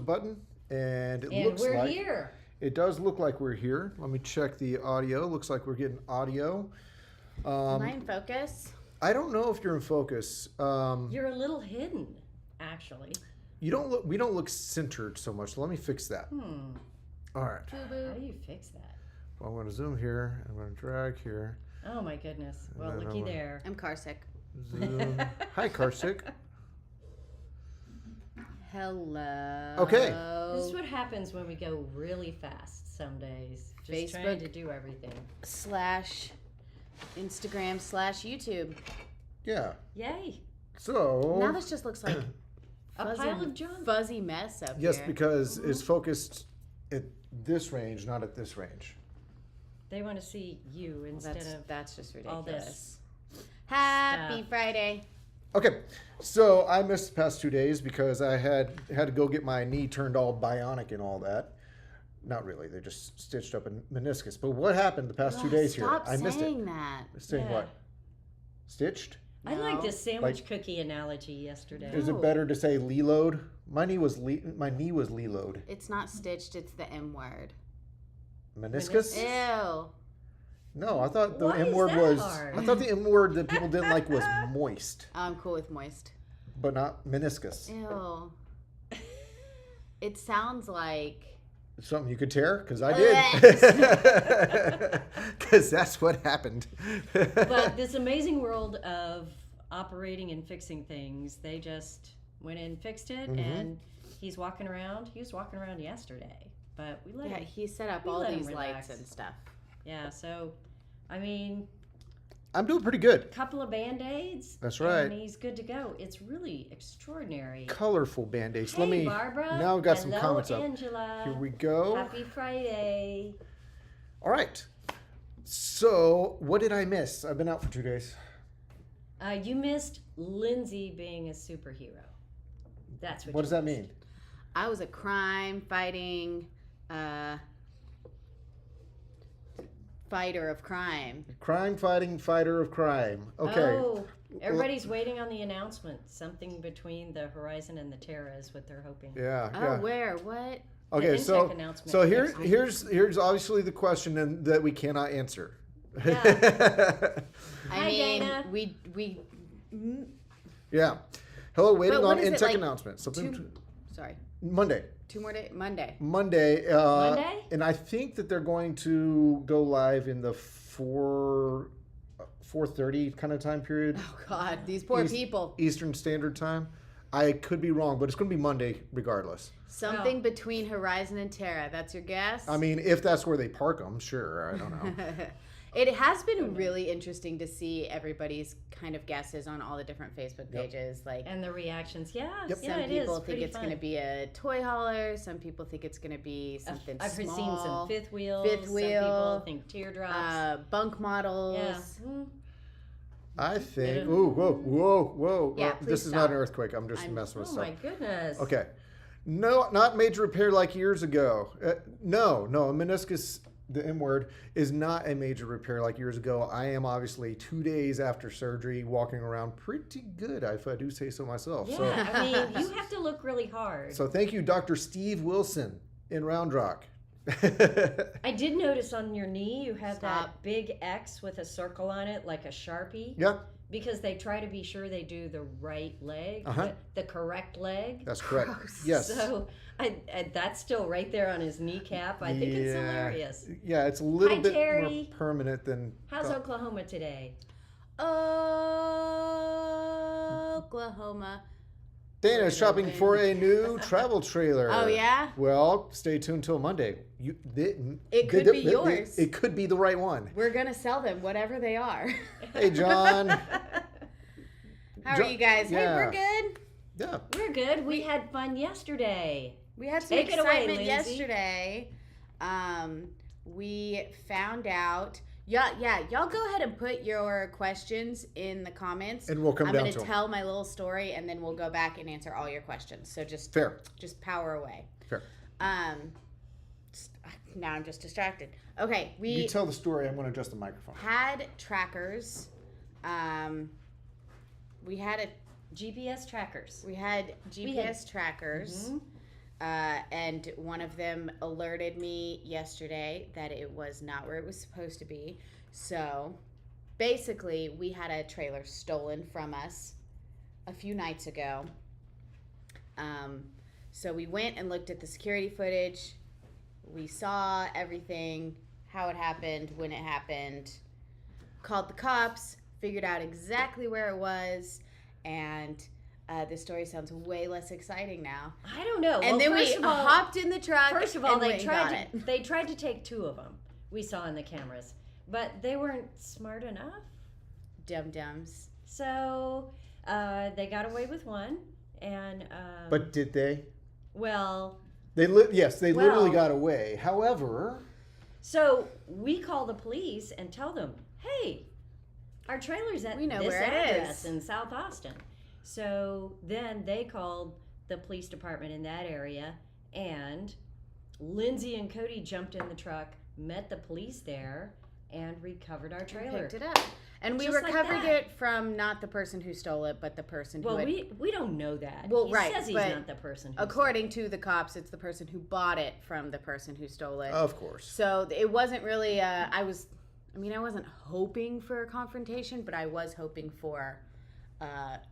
button, and it And looks we're like here. it does look like we're here. Let me check the audio. Looks like we're getting audio. Am I in focus? I don't know if you're in focus. You're a little hidden, actually. You don't look. We don't look centered so much. Let me fix that. All right. How do you fix that? Well, I'm going to zoom here. I'm going to drag here. Oh my goodness. Well, then looky I'm- there. I'm car sick. Zoom. Hi, Karsik. Hello. Okay. This is what happens when we go really fast some days. Just trying Facebook. to do everything. /Instagram /YouTube. Yeah. Yay. So. Now this just looks like A pile of junk. fuzzy mess up Yes, here. because it's focused at this range, not at this range. They want to see you instead of that's just all ridiculous. this. Happy stuff. Friday. Okay, so I missed the past 2 days because I had to go get my knee turned all bionic and all that. Not really; they just stitched up a meniscus. But what happened the past 2 days here? Stop I missed it. saying that. Saying Yeah. what? Stitched? I liked No. the sandwich cookie analogy yesterday. Is it No. better to say leload? My knee was leload. It's not stitched. It's the M word. Meniscus? Ew. No, I thought the Why M is word that was. hard? I thought the M word that people didn't like was moist, I'm cool with moist. but not meniscus. Ew. It sounds like Something you could tear? Because I did. Because that's what happened. But this amazing world of operating and fixing things, they just went in and fixed it, and he's walking around. He was walking around yesterday, but we let yeah, him. he set up We all let him these relax. lights and stuff. Yeah, so, I mean, I'm doing pretty good. couple of Band-Aids. That's right. And he's good to go. It's really extraordinary. Colorful band-aids. Hey, Let me. Barbara. Now I've got some Hello, comments up. Angela. Here we go. Happy Friday. All right. So, what did I miss? I've been out for 2 days. You missed Lindsay being a superhero. That's what. What does you that missed. mean? I was a crime fighting fighter of crime. Crime fighting fighter of crime. Okay. Oh, everybody's waiting on the announcement. Something between the Horizon and the Terra is what they're hoping. Yeah. Oh, yeah. where? What? Okay. Intech So, announcement so here, next week. here's obviously the question that we cannot answer. Yeah. I Hi, mean, Dana. we Yeah. Hello, waiting But on what is it, Intech like, announcement. Something. sorry, Monday. 2 more days. Monday. Monday. Monday? And I think that they're going to go live in the 4:30 kind of time period, Oh God, these poor East- people. Eastern Standard Time. I could be wrong, but it's going to be Monday regardless. Something between Horizon and Terra. That's your guess. I mean, if that's where they park them, sure. I don't know. It has been really interesting to see everybody's kind of guesses on all the different Facebook pages. Like And the reactions. Yeah. Yep. Yeah, some it people is. think Pretty it's fun. going to be a toy hauler. Some people think it's going to be something I've seen small. some fifth wheels. Fifth Some wheel, people think teardrops. Bunk models. Yeah. Mm. I think. Yeah. Ooh, whoa. Yeah, This please is not stop. an earthquake. I'm just I'm- messing with Oh stuff. my goodness. Okay. No, not major repair like years ago. No, a meniscus, the M word, is not a major repair like years ago. I am obviously 2 days after surgery, walking around pretty good, if I do say so myself. Yeah, I mean, you have to look really hard. So thank you, Dr. Steve Wilson in Round Rock. I did notice on your knee you have that Stop. big X with a circle on it, like a Sharpie. Yeah, Because they try to be sure they do the right leg, Uh-huh. the correct leg. that's correct. Gross. Yes. So that's still right there on his kneecap. I think it's hilarious. Yeah, it's a little Hi, bit Terry. more permanent than. How's Oklahoma today? Oklahoma. Dana is shopping for a new travel trailer. Oh, yeah? Well, stay tuned till Monday. It could be yours. It could be the right one. We're gonna sell them, whatever they are. Hey, John. How are you guys? Yeah. Hey, we're good. Yeah. We're good. We had fun yesterday. We had some Take it away, excitement Lindsay. yesterday. We found out. Yeah. Y'all go ahead and put your questions in the comments. And we'll come I'm down gonna to 'em. tell my little story, and then we'll go back and answer all your questions. So just Fair. power away. Fair. Now I'm just distracted. Okay, we You tell the story. I'm going to adjust the microphone. had trackers. We had GPS trackers. GPS trackers. And one of them alerted me yesterday that it was not where it was supposed to be. So basically, we had a trailer stolen from us a few nights ago. So we went and looked at the security footage. We saw everything, how it happened, when it happened, called the cops, figured out exactly where it was, and the story sounds way less exciting now. I don't know. And then we hopped in the truck. First of all, and they went and got tried to it. they tried to take 2 of them. We saw in the cameras, but they weren't smart enough. Dum-dums. So they got away with one, and But did they? well, Yes, they literally Well- got away. However, so we call the police and tell them, hey, our trailer's at We know this where it address is. in South Austin. So then they called the police department in that area, and Lindsay and Cody jumped in the truck, met the police there, and recovered our trailer. Picked it up. And we Just like recovered that. it from not the person who stole it, but the person who Well, had, we don't know that. Well, he right, says he's but not the person who according to the cops, it's the person who bought it from the person who stole it. of course. So it wasn't really, I wasn't hoping for a confrontation, but I was hoping for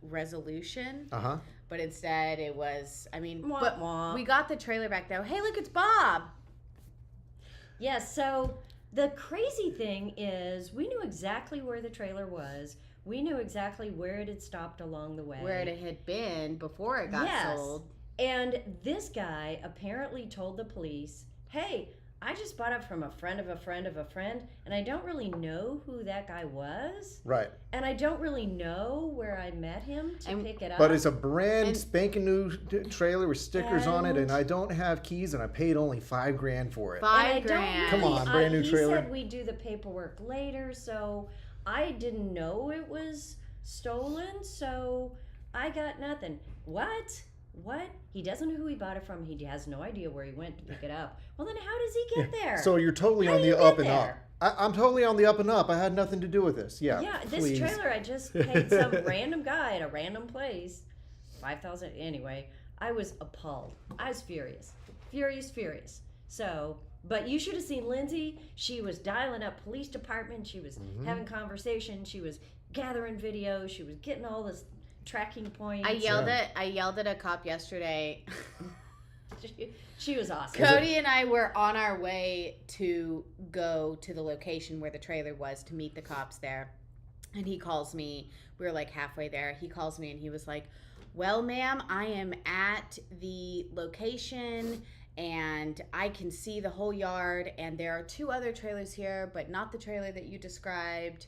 resolution. Uh-huh. But instead it was, Wah, but wah. we got the trailer back though. Hey, look, it's Bob. Yes, so the crazy thing is we knew exactly where the trailer was. We knew exactly where it had stopped along the way. Where it had been before it got Yes. sold. And this guy apparently told the police, hey, I just bought it from a friend of a friend of a friend, and I don't really know who that guy was, Right. and I don't really know where I met him to And- pick it up. But it's a brand And- spanking new trailer with stickers on it, And- and I don't have keys, and I paid only $5,000 for it. And I $5 don't grand. Come on, brand new he trailer. said we'd do the paperwork later, so I didn't know it was stolen, so I got nothing. What? He doesn't know who he bought it from. He has no idea where he went to pick it up. Well, then how does he get there? So you're totally How on do you the get up and up. there? I'm totally on the up and up. I had nothing to do with this. Yeah. Yeah, this please. trailer I just paid some random guy at a random place, 5,000. Anyway, I was appalled. I was furious. So, but you should have seen Lindsay. She was dialing up police department. She was Mm-hmm. having conversation. She was gathering videos. She was getting all this tracking points. I yelled at a cop yesterday. She was awesome. Cody and I were on our way to go to the location where the trailer was to meet the cops there. And he calls me. We were like halfway there. He calls me and he was like, well, ma'am, I am at the location and I can see the whole yard. And there are 2 other trailers here, but not the trailer that you described.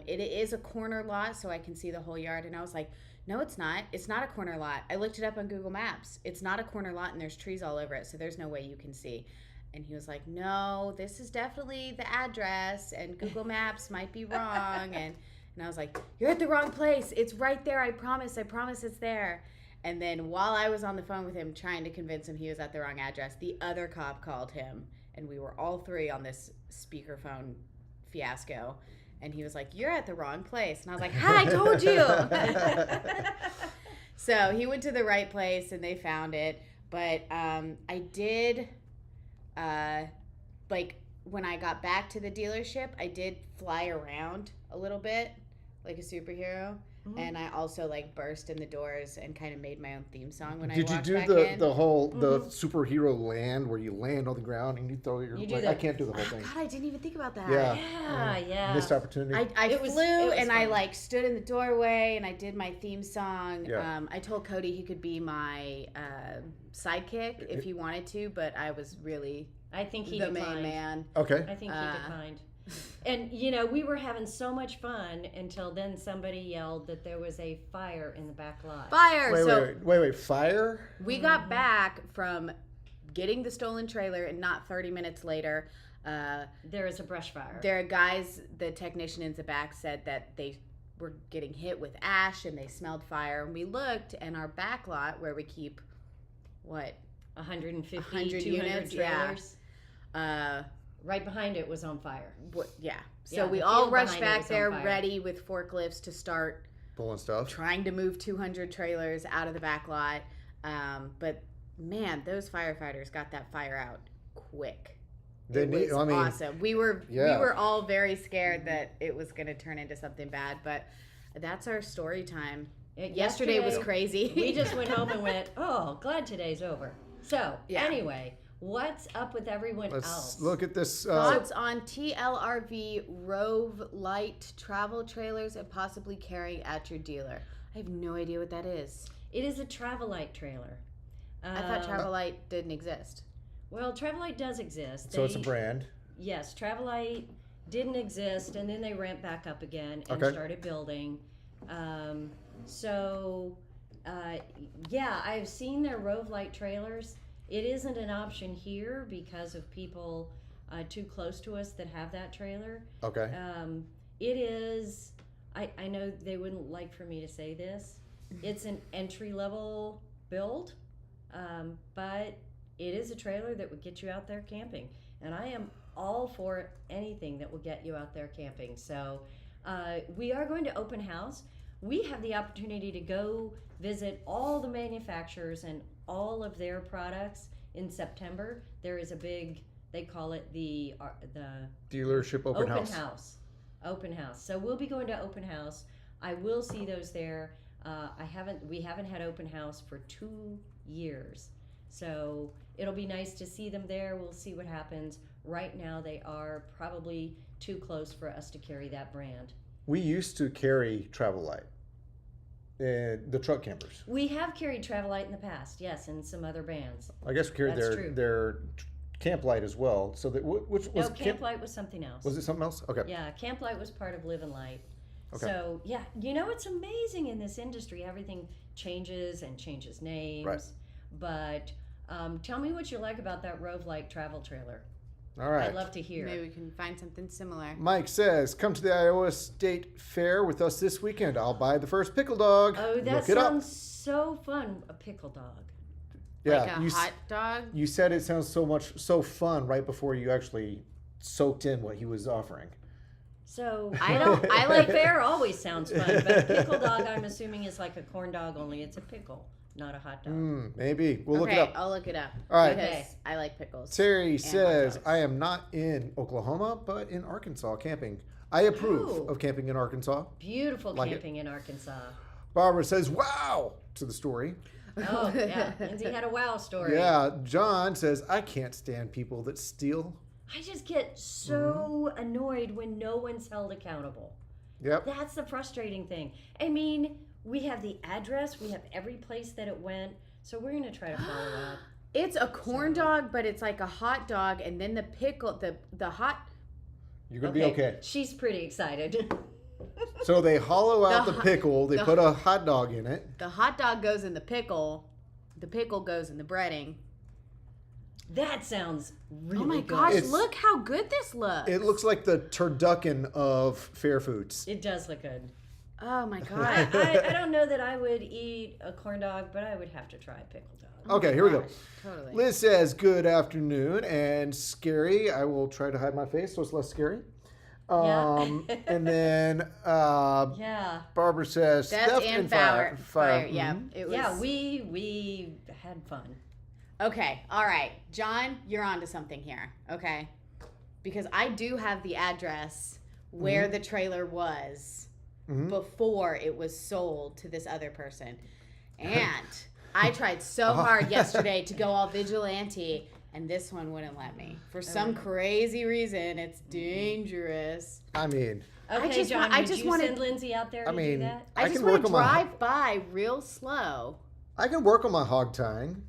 It is a corner lot, so I can see the whole yard. And I was like, no, it's not. It's not a corner lot. I looked it up on Google Maps. It's not a corner lot, and there's trees all over it, so there's no way you can see. And he was like, no, this is definitely the address, and Google Maps might be wrong. And I was like, you're at the wrong place. It's right there. I promise it's there. And then while I was on the phone with him trying to convince him he was at the wrong address, the other cop called him, and we were all 3 on this speakerphone fiasco. And he was like, you're at the wrong place. And I was like, hi, I told you. So he went to the right place and they found it. But I did, when I got back to the dealership, I did fly around a little bit like a superhero. Mhm. And I also burst in the doors and kind of made my own theme song when I Did you walked do back the in. the whole the superhero land where you land on the ground and you throw your? You do I that. can't do the whole thing. God, I didn't even think about that. Yeah. Yeah. Missed opportunity. I It was- flew it was and I fun. stood in the doorway and I did my theme song. Yeah. I told Cody he could be my sidekick if he wanted to, but I was really I think he the declined. main man. Okay. I think he Uh, declined. And, we were having so much fun until then somebody yelled that there was a fire in the back lot. Fire! Wait. Fire? We got back from getting the stolen trailer and not 30 minutes later. There is a brush fire. There are guys, the technician in the back said that they were getting hit with ash and they smelled fire. And we looked and our back lot where we keep, 150, 100 200 units, yeah. trailers. Right behind it was on fire. Yeah. So Yeah, we the all field rushed behind it back was on there fire. ready with forklifts to start Pulling stuff. trying to move 200 trailers out of the back lot. But man, those firefighters got that fire out quick. They It need. was I mean, awesome. We were yeah. all very scared that it was going to turn into something bad, but that's our story time. Yesterday was crazy. We just went home and went, oh, glad today's over. So, Yeah. anyway, what's up with everyone let's else? look at this. Thoughts on TLRV Rove Light travel trailers and possibly carrying at your dealer? I have no idea what that is. It is a Travelite trailer. I thought Travel Light didn't exist. Well, Travelite does exist. So it's a brand. Yes, Travelite didn't exist, and then they ramped back up again and Okay. started building. Yeah, I've seen their Rove Light trailers. It isn't an option here because of people too close to us that have that trailer. Okay. It is, I know they wouldn't like for me to say this, it's an entry-level build, but it is a trailer that would get you out there camping. And I am all for anything that will get you out there camping. So we are going to open house. We have the opportunity to go visit all the manufacturers and all of their products in September. There is a big, they call it the Dealership open house. Open house. So we'll be going to open house. I will see those there. We haven't had open house for 2 years. So it'll be nice to see them there. We'll see what happens. Right now they are probably too close for us to carry that brand. We used to carry Travel Light. The truck campers. We have carried Travelite in the past, yes, and some other bands. I guess we carried That's true. their Camp Light as well. So that which was No, Camp Light was something else. Was it something else? Okay. Yeah, Camp Light was part of Live and Light. Okay. So yeah, it's amazing in this industry. Everything changes and changes names. Right. But tell me what you like about that Rove Light travel trailer. All right. I'd love to hear. Maybe we can find something similar. Mike says, "Come to the Iowa State Fair with us this weekend. I'll buy the first pickle dog." Oh, that Look it up. sounds so fun. A pickle dog. Yeah, Like a hot dog? You said it sounds so fun right before you actually soaked in what he was offering. So I like fair always sounds fun, but pickle dog I'm assuming is like a corn dog, only it's a pickle, not a hot dog. Maybe. We'll look okay, it up. I'll look it up. All right. Because Okay. I like pickles. Terry says, dogs. "I am not in Oklahoma, but in Arkansas camping. I approve Oh. of camping in Arkansas." Beautiful Like it. camping in Arkansas. Barbara says, "Wow," to the story. Oh yeah, Lindsay had a wow story. Yeah. John says, "I can't stand people that steal." I just get so annoyed when no one's held accountable. Yep. That's the frustrating thing. I mean, we have the address, we have every place that it went, so we're gonna try to follow up. It's a corn dog, but it's like a hot dog, and then the pickle, the hot. You're gonna be okay. She's pretty excited. So they hollow out the The- pickle. They the- put a hot dog in it. The hot dog goes in the pickle goes in the breading. That sounds really Oh my good. gosh, It's- look how good this looks. It looks like the turducken of fair foods. It does look good. Oh my I, god. I don't know that I would eat a corn dog, but I would have to try a pickle dog. Okay, here we go. Gosh, Totally. Liz says, "Good afternoon," and scary. I will try to hide my face so it's less scary. Yeah. And then Yeah. Barbara says, Death "Theft and fire." fire. Yeah, Mhm. it was. Yeah, we had fun. Okay, all right. John, you're onto something here, okay? Because I do have the address where the trailer was Mhm. before it was sold to this other person. And I tried so hard yesterday to go all vigilante, and this one wouldn't let me. For some crazy reason, it's dangerous. I mean, Okay, just John, want- I did just you wanted- send Lindsay out there I to mean, do that? I I just can want work to on my- drive by real slow. I can work on my hog tying.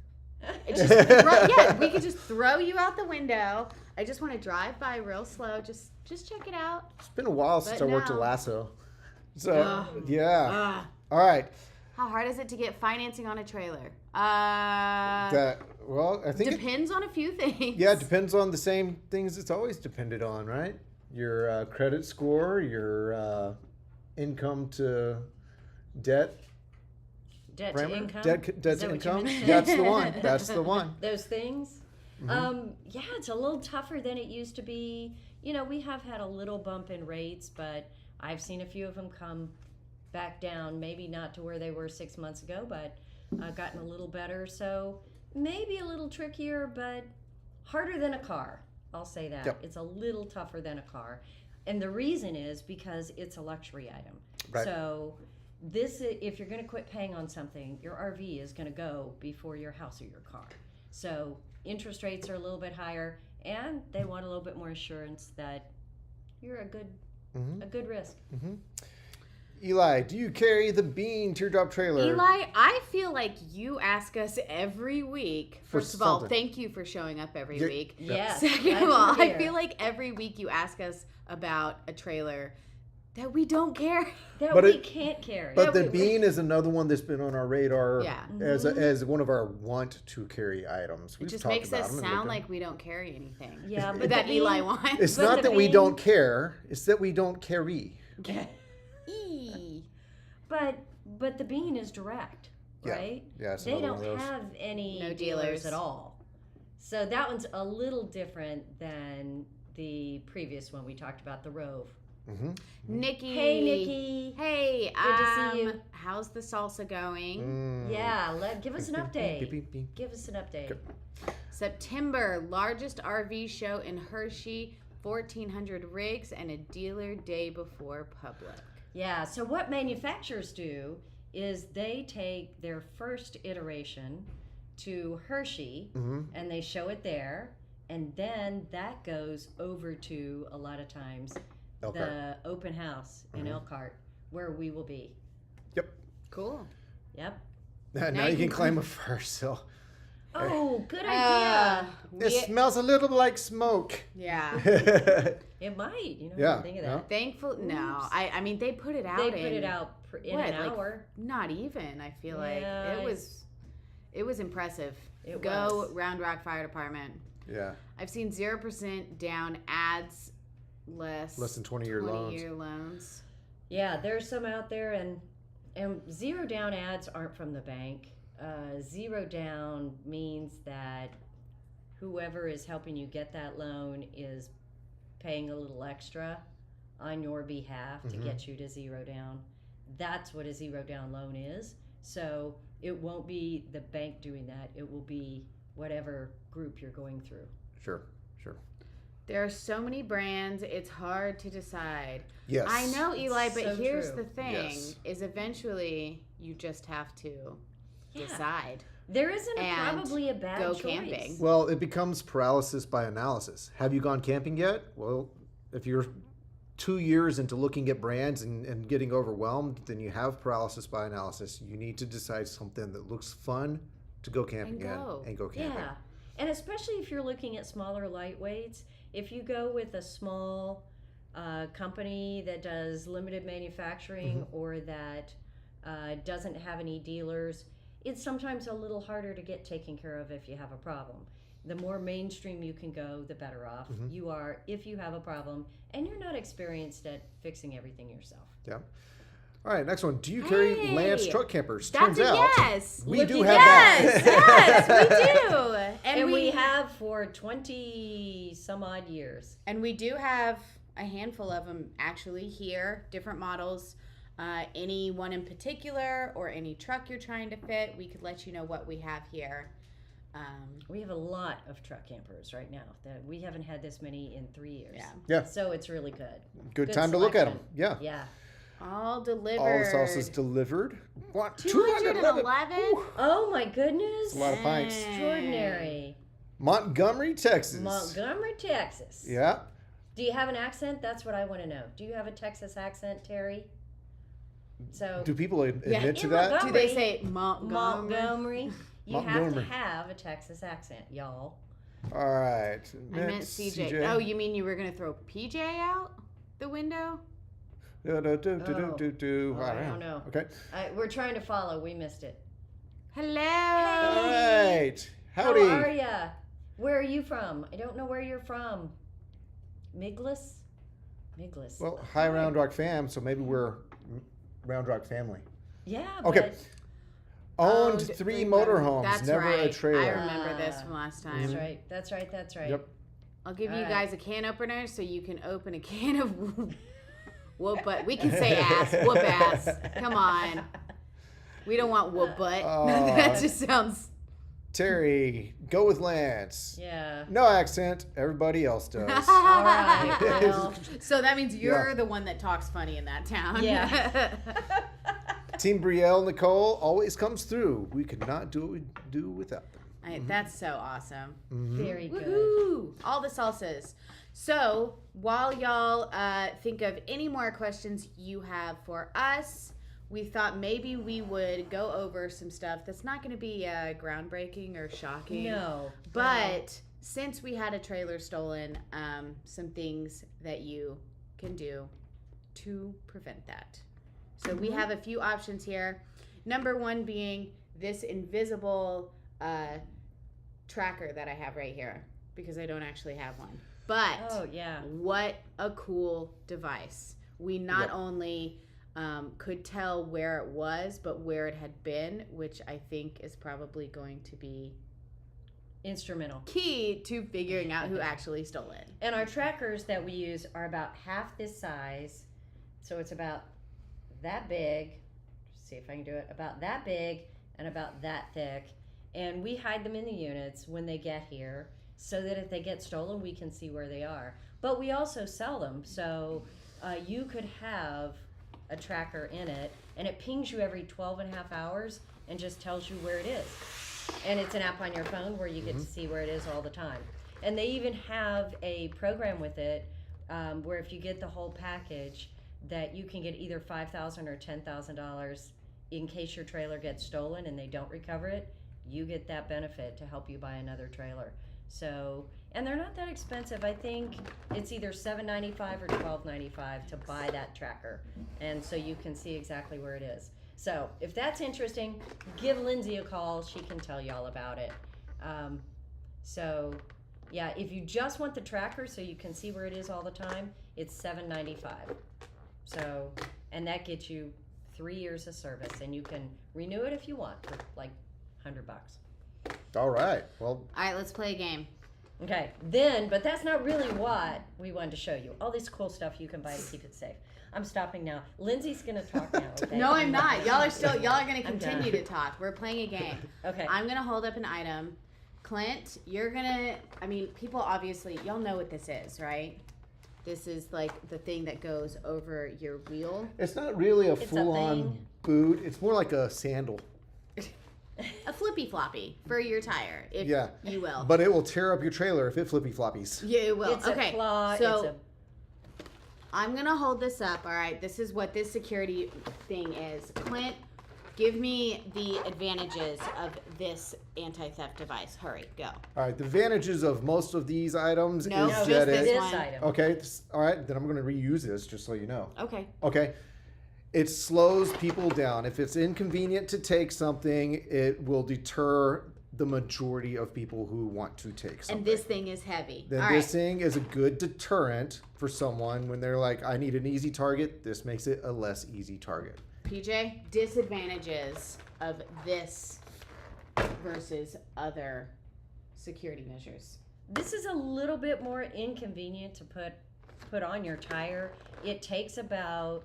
It just we could just throw you out the window. I just want to drive by real slow. Just check it out. It's been a while since But I worked a no. lasso. So, Ugh. yeah. Ah. All right. How hard is it to get financing on a trailer? I think it, Depends on a few things. yeah, it depends on the same things it's always depended on, right? Your credit score, your income to debt. Debt Parameter? to income. Debt Is to that what you income. meant? That's the one. That's the one. Those things. Yeah, it's a little tougher than it used to be. We have had a little bump in rates, but I've seen a few of them come back down. Maybe not to where they were 6 months ago, but gotten a little better. So maybe a little trickier, but harder than a car. I'll say that. Yep. It's a little tougher than a car. And the reason is because it's a luxury item. Right. So if you're going to quit paying on something, your RV is going to go before your house or your car. So interest rates are a little bit higher, and they want a little bit more assurance that you're a good risk. Mm-hmm. Eli, do you carry the Bean teardrop trailer? Eli, I feel like you ask us every week. For First of all, something. thank you for showing up every Yeah. week. Yes. Second glad of all, you're I here. feel like every week you ask us about a trailer that we don't carry. that But we it- can't carry. But Yeah, the Bean is another one that's been on our radar Yeah. as one of our want to carry items. It We've just talked makes about us them and sound looked at like we don't carry anything. Yeah, but that the Eli Bean- wants. them. It's but not the that we Bean- don't care; it's that we don't carry. Eee. But the Bean is direct, Yeah. right? Yeah, it's They another one don't of those. have any No dealers dealers. at all. So that one's a little different than the previous one we talked about, the Rove. Mm-hmm. Nikki. Hey, Nikki. Hey, Good to see you. How's the salsa going? Yeah, give us an Beep, update. beep, beep. Give us an update. Good. September, largest RV show in Hershey, 1,400 rigs, and a dealer day before public. Yeah, so what manufacturers do is they take their first iteration to Hershey Mm-hmm. and they show it there, and then that goes over to, a lot of times, Elkhart. the open house in Elkhart, where we will be. Yep. Cool. Yep. Now you can claim it first. So Oh, good idea. it smells a little like smoke. Yeah. It might, Yeah, think of yeah. that. Thankful. No, I mean they put it out. They put in, it out in what, an like, hour. Not even. I feel Yeah, like it was impressive. It Go was. Round Rock Fire Department. Yeah. I've seen 0% down ads, less Less than 20-year loans. 20-year loans. Yeah, there's some out there, and zero down ads aren't from the bank. Zero down means that whoever is helping you get that loan is paying a little extra on your behalf to get you to zero down. That's what a zero down loan is. So it won't be the bank doing that. It will be whatever group you're going through. Sure. There are so many brands, it's hard to decide. Yes. I know, Eli, but so here's true. the thing: Yes. is eventually you just have to Yeah. decide. There isn't And probably a bad go choice. camping. Well, it becomes paralysis by analysis. Have you gone camping yet? Well, if you're 2 years into looking at brands and getting overwhelmed, then you have paralysis by analysis. You need to decide something that looks fun to go camping and go camping. Yeah, and especially if you're looking at smaller lightweights, if you go with a small company that does limited manufacturing or that doesn't have any dealers, it's sometimes a little harder to get taken care of if you have a problem. The more mainstream you can go, the better off you are if you have a problem and you're not experienced at fixing everything yourself. Yeah. All right, next one. Do you carry Hey, Lance truck campers? That's Turns a out yes. we Look do at have Yes, that. yes, we do. And we have for 20 some odd years. And we do have a handful of them actually here, different models. Any one in particular or any truck you're trying to fit, we could let you know what we have here. We have a lot of truck campers right now. That we haven't had this many in 3 years. Yeah. Yeah. So it's really good. Good time to look at them. selection. Yeah. Yeah. All delivered. All the sauces delivered. What? 211? Whew. Oh my goodness. That's a lot of pints. Extraordinary. Montgomery, Texas. Montgomery, Texas. Yeah. Do you have an accent? That's what I want to know. Do you have a Texas accent, Terry? So Do people admit Yeah. to In that? Do Montgomery. they say Montgomery? Montgomery. You have Montgomery. to have a Texas accent, y'all. All right. I meant CJ. Oh, you mean you were going to throw PJ out the window? I Oh, don't I don't know. Okay. We're trying to follow. We missed it. Hello. All right. Howdy. How are ya? Where are you from? I don't know where you're from. Miglis? Miglis. Well, hi, Round Rock fam. So maybe we're Round Rock family. Yeah, Okay. but Owned Owned 3 motor- motorhomes, That's never right. a trailer. I remember this from last time. that's right. That's right. That's right. Yep. I'll give you All right. guys a can opener so you can open a can of whoop butt. We can say ass. Whoop ass. Come on. We don't want whoop butt. that just sounds Terry, go with Lance. Yeah. No accent. Everybody else does. All right. Well, So that means you're Yeah. the one that talks funny in that town. yeah. Team Brielle Nicole always comes through. We could not do without them. That's so awesome. Very good. Woohoo! All the salsas. So while y'all think of any more questions you have for us, we thought maybe we would go over some stuff that's not going to be groundbreaking or shocking. No. But since we had a trailer stolen, some things that you can do to prevent that. So we have a few options here. Number one being this invisible tracker that I have right here, because I don't actually have one. But Oh, yeah. what a cool device. We not Yep. only could tell where it was, but where it had been, which I think is probably going to be Instrumental. key to figuring out who actually stole it. And our trackers that we use are about half this size. So it's about that big. See if I can do it. About that big and about that thick. And we hide them in the units when they get here so that if they get stolen, we can see where they are. But we also sell them. So you could have a tracker in it and it pings you every 12 and a half hours and just tells you where it is. And it's an app on your phone where you get to see where it is all the time. And they even have a program with it where if you get the whole package, that you can get either $5,000 or $10,000 in case your trailer gets stolen and they don't recover it. You get that benefit to help you buy another trailer. So, and they're not that expensive. I think it's either $7.95 or $12.95 to buy that tracker, and so you can see exactly where it is. So, if that's interesting, give Lindsay a call. She can tell you all about it. So, yeah, if you just want the tracker so you can see where it is all the time, it's $7.95. So, and that gets you 3 years of service, and you can renew it if you want for like $100. All right. Well, All right, let's play a game. Okay, then, but that's not really what we wanted to show you. All this cool stuff you can buy to keep it safe. I'm stopping now. Lindsay's gonna talk now. Okay? No, I'm not. Y'all are going to I'm continue done. to talk. We're playing a game. Okay. I'm going to hold up an item. Clint, you're going to, I mean, people obviously, y'all know what this is, right? This is like the thing that goes over your wheel. it's not really a It's a full-on thing. boot. It's more like a sandal. A flippy floppy for your tire, if Yeah. you will. But it will tear up your trailer if it flippy floppies. Yeah, it will. It's okay. a claw. So it's I'm going to hold this up. All right. This is what this security thing is. Clint, give me the advantages of this anti-theft device. Hurry, go. All right. The advantages of most of these items No, is just that this this one. item. Okay. All right. Then I'm going to reuse this just so you know. Okay. Okay. It slows people down. If it's inconvenient to take something, it will deter the majority of people who want to take something. And this thing is heavy. Then All this right. thing is a good deterrent for someone when they're like, I need an easy target. This makes it a less easy target. PJ, disadvantages of this versus other security measures. This is a little bit more inconvenient to put on your tire. It takes about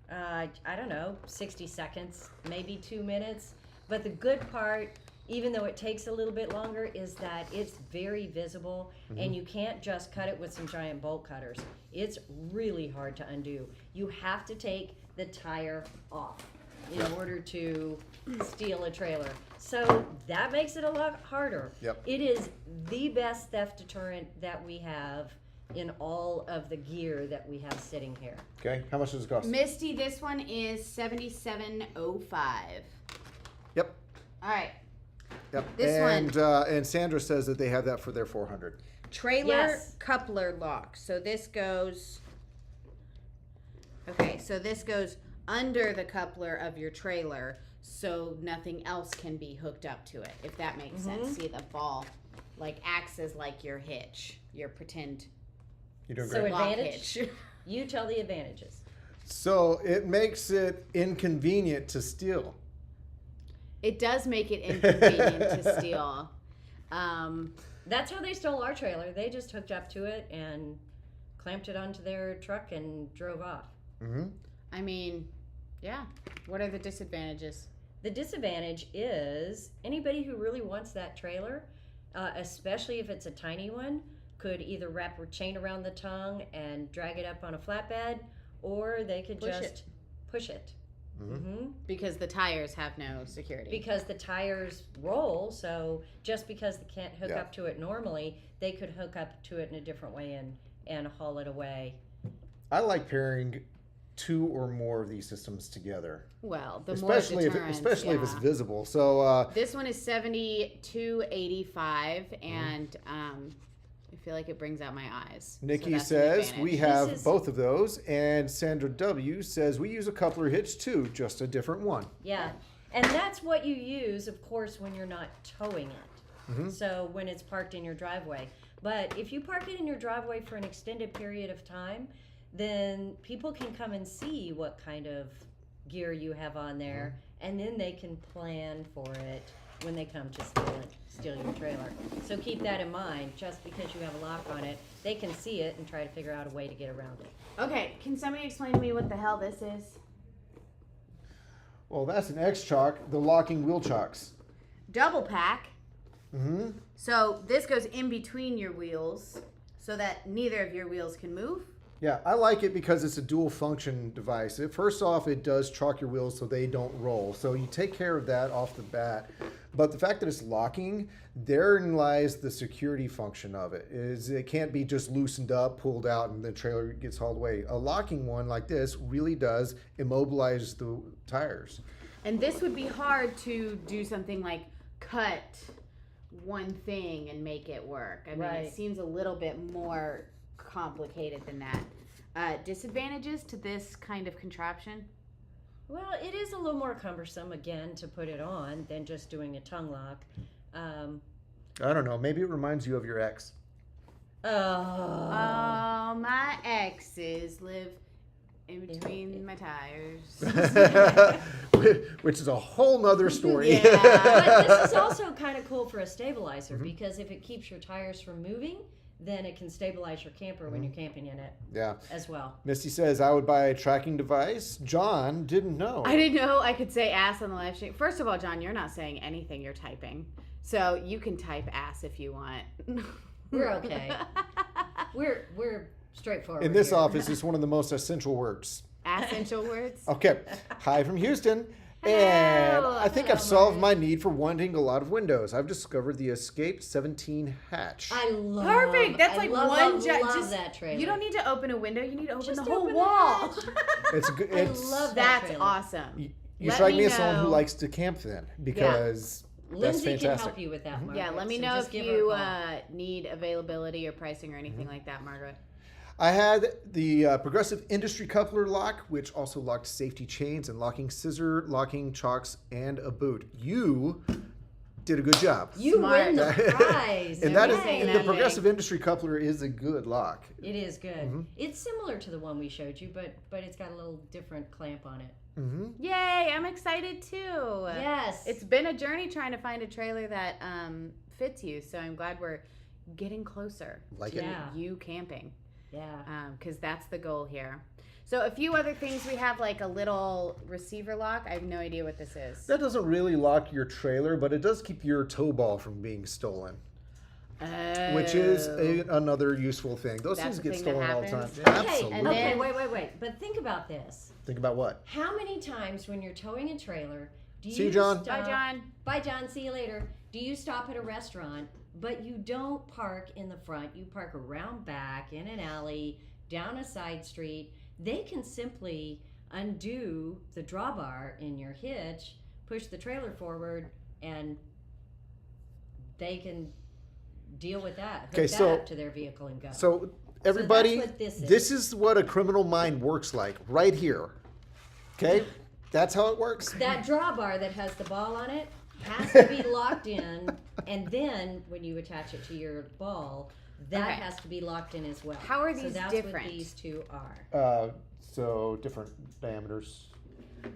I don't know, 60 seconds, maybe 2 minutes. But the good part, even though it takes a little bit longer, is that it's very visible and you can't just cut it with some giant bolt cutters. It's really hard to undo. You have to take the tire off in order to steal a trailer. So that makes it a lot harder. Yep. It is the best theft deterrent that we have in all of the gear that we have sitting here. Okay. How much does it cost? Misty, this one is $77.05. Yep. All right. Yep. This one. And Sandra says that they have that for their 400. Trailer Yes. coupler lock. So this goes. Okay, so this goes under the coupler of your trailer, so nothing else can be hooked up to it. If that makes sense. See, the ball like acts as like your hitch, your pretend You're doing So great. it- lock Advantage? hitch. You tell the advantages. So it makes it inconvenient to steal. It does make it inconvenient to steal. That's how they stole our trailer. They just hooked up to it and clamped it onto their truck and drove off. Mm-hmm. I mean, yeah. What are the disadvantages? The disadvantage is anybody who really wants that trailer, especially if it's a tiny one, could either wrap a chain around the tongue and drag it up on a flatbed, or they could push it. Because the tires have no security. Because the tires roll, so just because they can't hook up to it normally, they could hook up to it in a different way and haul it away. I like pairing 2 or more of these systems together. Well, the especially more deterrence, if it's visible. So this one is $72.85, and I feel like it brings out my eyes. Nikki so says we have is- both of those, and Sandra W says we use a coupler hitch too, just a different one. Yeah, and that's what you use, of course, when you're not towing it. So when it's parked in your driveway. But if you park it in your driveway for an extended period of time, then people can come and see what kind of gear you have on there, and then they can plan for it when they come to steal your trailer. So keep that in mind. Just because you have a lock on it, they can see it and try to figure out a way to get around it. Okay, can somebody explain to me what the hell this is? Well, that's an X-Chock, the locking wheel chocks. Double pack. Mm-hmm. So this goes in between your wheels so that neither of your wheels can move. Yeah, I like it because it's a dual function device. First off, it does chalk your wheels so they don't roll. So you take care of that off the bat. But the fact that it's locking, therein lies the security function of it. Is it can't be just loosened up, pulled out, and the trailer gets hauled away. A locking one like this really does immobilize the tires. And this would be hard to do something like cut one thing and make it work. I mean, Right. it seems a little bit more complicated than that. Disadvantages to this kind of contraption? Well, it is a little more cumbersome, again, to put it on than just doing a tongue lock. I don't know. Maybe it reminds you of your ex. Oh, my exes live in between my tires. Which is a whole nother story. Yeah. But this is also kind of cool for a stabilizer because if it keeps your tires from moving, then it can stabilize your camper when you're camping in it Yeah. as well. Misty says, I would buy a tracking device. John didn't know. I didn't know I could say ass on the live stream. First of all, John, you're not saying anything, you're typing. So you can type ass if you want. We're okay. We're straightforward. In this here. office, it's one of the most essential words. Essential words. Okay. Hi from Houston. And Hello. I think I've solved my need for wanting a lot of windows. I've discovered the Escape 17 hatch. I love. Perfect. That's I like love, one love, job. love Just that trailer. you don't need to open a window. You need to open Just the whole open the wall. hatch. It's good. I It's, love that. That's trailer. awesome. you Let strike me me as someone who know. likes to camp then because that's Lindsay can fantastic. help you with that, Margaret. Yeah, let me so know just if give her a you call. need availability or pricing or anything like that, Margaret. I had the Progressive Industry Coupler lock, which also locked safety chains and locking scissor, locking chocks, and a boot. You did a good job. You Smart. win the prize. And that is Yay. the Progressive Industry Coupler is a good lock. It is good. It's similar to the one we showed you, but it's got a little different clamp on it. Mm-hmm. Yay, I'm excited too. Yes. It's been a journey trying to find a trailer that fits you, so I'm glad we're getting closer Like to it. Yeah. you camping. Yeah. Because that's the goal here. So a few other things we have, like a little receiver lock. I have no idea what this is. That doesn't really lock your trailer, but it does keep your tow ball from being stolen, which is another useful thing. Those That's things a get thing that stolen all the time. happens? Yeah, Okay, absolutely. and then- okay, wait. But think about this. Think about what? How many times when you're towing a trailer do you See you, John. stop- Bye, John. Bye, John. See you later. Do you stop at a restaurant, but you don't park in the front? You park around back, in an alley, down a side street. They can simply undo the drawbar in your hitch, push the trailer forward, and they can deal with that. Hook Okay, that so- up to their vehicle and go. So everybody, what this is. this is what a criminal mind works like, right here. Okay? That's how it works. That drawbar that has the ball on it has to be locked in, and then when you attach it to your ball, that Okay. has to be locked in as well. How are So these that's different? what these two are. So different diameters.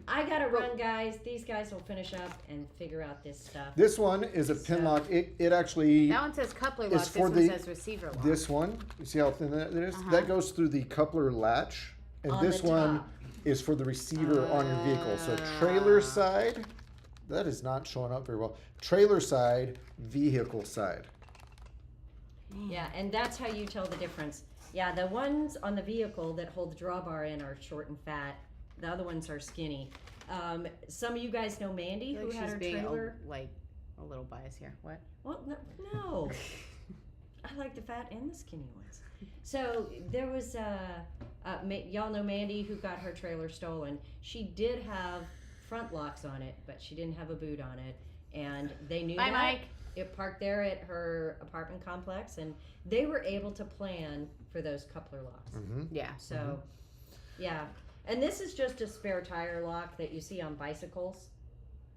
I gotta run, guys. These guys will finish up and figure out this stuff. This one is a pin lock. It actually, That one says coupler lock. It's This for one the- says receiver lock. this one, you see how thin that is? That goes through the coupler latch. And On this the one top. is for the receiver on your vehicle. So trailer side, That is not showing up very well. Trailer side, vehicle side. Yeah, and that's how you tell the difference. Yeah, the ones on the vehicle that hold the drawbar in are short and fat. The other ones are skinny. Some of you guys know Mandy, who had her trailer. A little biased here. What? Well, no. I like the fat and the skinny ones. So there was, y'all know Mandy, who got her trailer stolen. She did have front locks on it, but she didn't have a boot on it. And they knew Bye, that. Mike. It parked there at her apartment complex, and they were able to plan for those coupler locks. Mm-hmm. Yeah. So, yeah. And this is just a spare tire lock that you see on bicycles.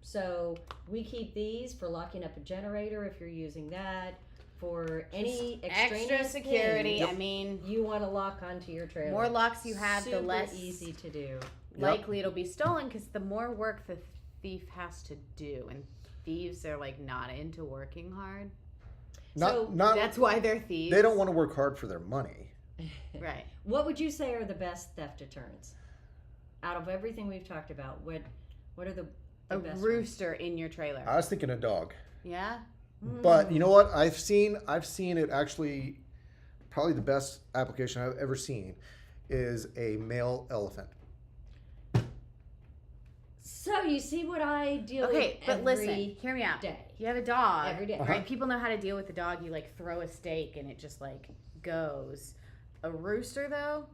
So we keep these for locking up a generator if you're using that. For any Extra extraneous security. thing I mean, you want to lock onto your trailer. more locks you have, Super the less easy to do. likely it'll be stolen, because the more work the thief has to do, and thieves are like not into working hard. So Not. That's why they're thieves. They don't want to work hard for their money. Right. What would you say are the best theft deterrents? Out of everything we've talked about, what are the A best rooster in your trailer. I was thinking a dog. Yeah. ones? But you know what? I've seen it actually. Probably the best application I've ever seen is a male elephant. So you see what I deal Okay, with but every listen, hear me out. day. You have a dog. Every day. Right? People know how to deal with the dog. You like throw a steak and it just like goes. A rooster though,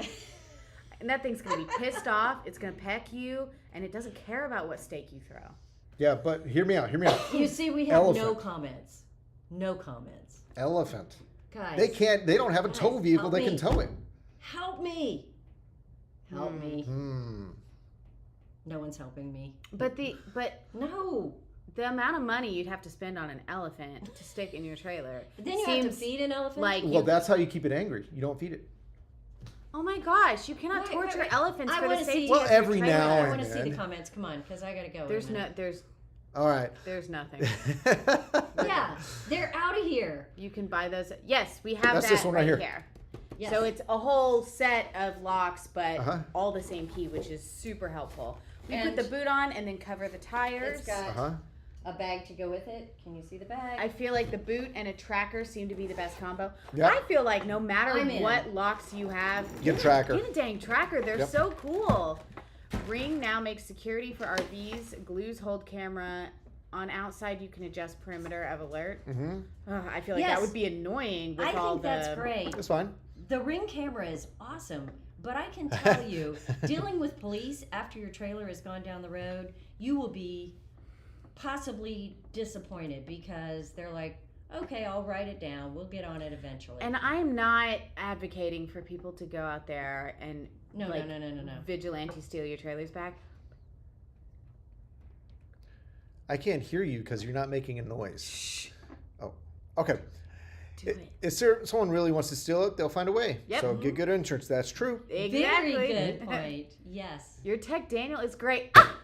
and that thing's gonna be pissed off. It's gonna peck you, and it doesn't care about what steak you throw. Yeah, but hear me out. You see, we have no Elephant. comments. No comments. Elephant. Guys, They don't have a tow Guys, vehicle help that can me. tow it. help me. Help me. Hmm. No one's helping me. But No. the amount of money you'd have to spend on an elephant to stick in your trailer Then you have to seems feed an elephant. like Well, that's how you keep it angry. You don't feed it. oh my gosh, you cannot Wait, torture wait. elephants I for the wanna safety see- of Well, your every trailer. now I and want to see the then. comments. Come on, because I gotta go. There's in a no, minute. All right. there's nothing. Yeah, they're out of here. You can buy those. Yes, we have That's that this one right here. here. Yes. So it's a whole set of locks, but Uh-huh. all the same key, which is super helpful. We And put the boot on and then cover the tires. It's got Uh-huh. a bag to go with it. Can you see the bag? I feel like the boot and a tracker seem to be the best combo. Yep. I feel like no matter I'm in. what locks you have, Get a tracker. Get a dang tracker. They're Yep. so cool. Ring now makes security for RVs. Glues hold camera. On outside, you can adjust perimeter of alert. Mm-hmm. I feel like Yes. that would be annoying with I all think the. that's great. That's fine. The Ring camera is awesome, but I can tell you, dealing with police after your trailer has gone down the road, you will be possibly disappointed because they're like, okay, I'll write it down. We'll get on it eventually. And I'm not advocating for people to go out there and no, like, no. vigilante steal your trailers back. I can't hear you because you're not making a noise. Shh. Oh, okay. Do it. If someone really wants to steal it, they'll find a way. Yep. So get good insurance. That's true. Exactly. Very good point. Yes. Your tech Daniel is great. Ah!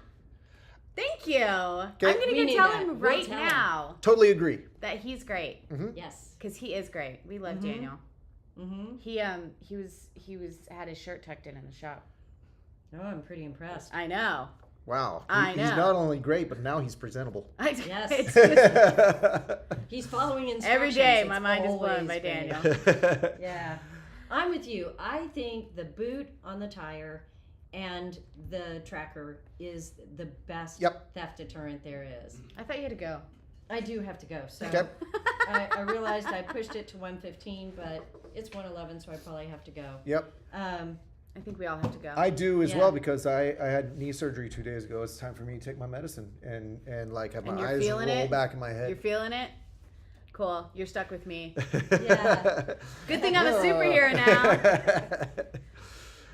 Thank you. I'm gonna We go need tell that. him We'll right tell him. now Totally agree. that he's great Yes. because he is great. We love Mhm. Daniel. Mm-hmm. He was had his shirt tucked in the shop. Oh, I'm pretty impressed. I know. Wow. I He's know. not only great, but now he's presentable. Yes. It's just, He's following instructions. every day It's my mind is blown always by great. Daniel. Yeah. I'm with you. I think the boot on the tire and the tracker is the best Yep. theft deterrent there is. I thought you had to go. I do have to go. So Okay. I realized I pushed it to 1:15, but it's 1:11, so I probably have to go. Yep. I think we all have to go. I do as Yeah. well because I had knee surgery 2 days ago. It's time for me to take my medicine and like have And my you're eyes roll feeling it? back in my head. You're feeling it? Cool. You're stuck with me. Yeah. Good thing I'm a superhero now.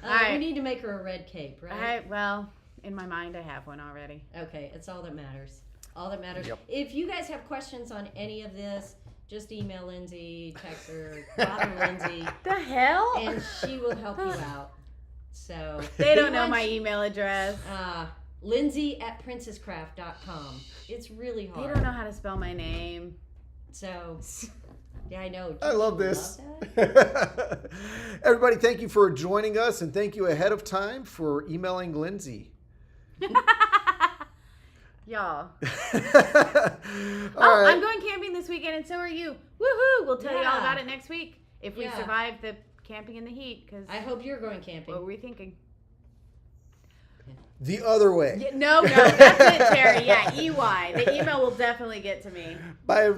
We Alright. need to make her a red cape, right? Well, in my mind, I have one already. Okay, it's all that matters. All that matters. Yep. If you guys have questions on any of this, just email Lindsay, text her, bother Lindsay, The hell? and she will help you out. So They don't know my email address. Lindsay@princesscraft.com. It's really They hard. don't know how to spell my name. So yeah, I know. I love You this. that? Everybody, thank you for joining us and thank you ahead of time for emailing Lindsay. Y'all. All Oh, right. I'm going camping this weekend, and so are you. Woohoo! We'll tell you all Yeah. about it next week if we Yeah. survive the camping in the heat. Because I hope you're going camping. what were we thinking? The other way. No, that's it, Terry. Yeah, EY. The email will definitely get to me. Bye.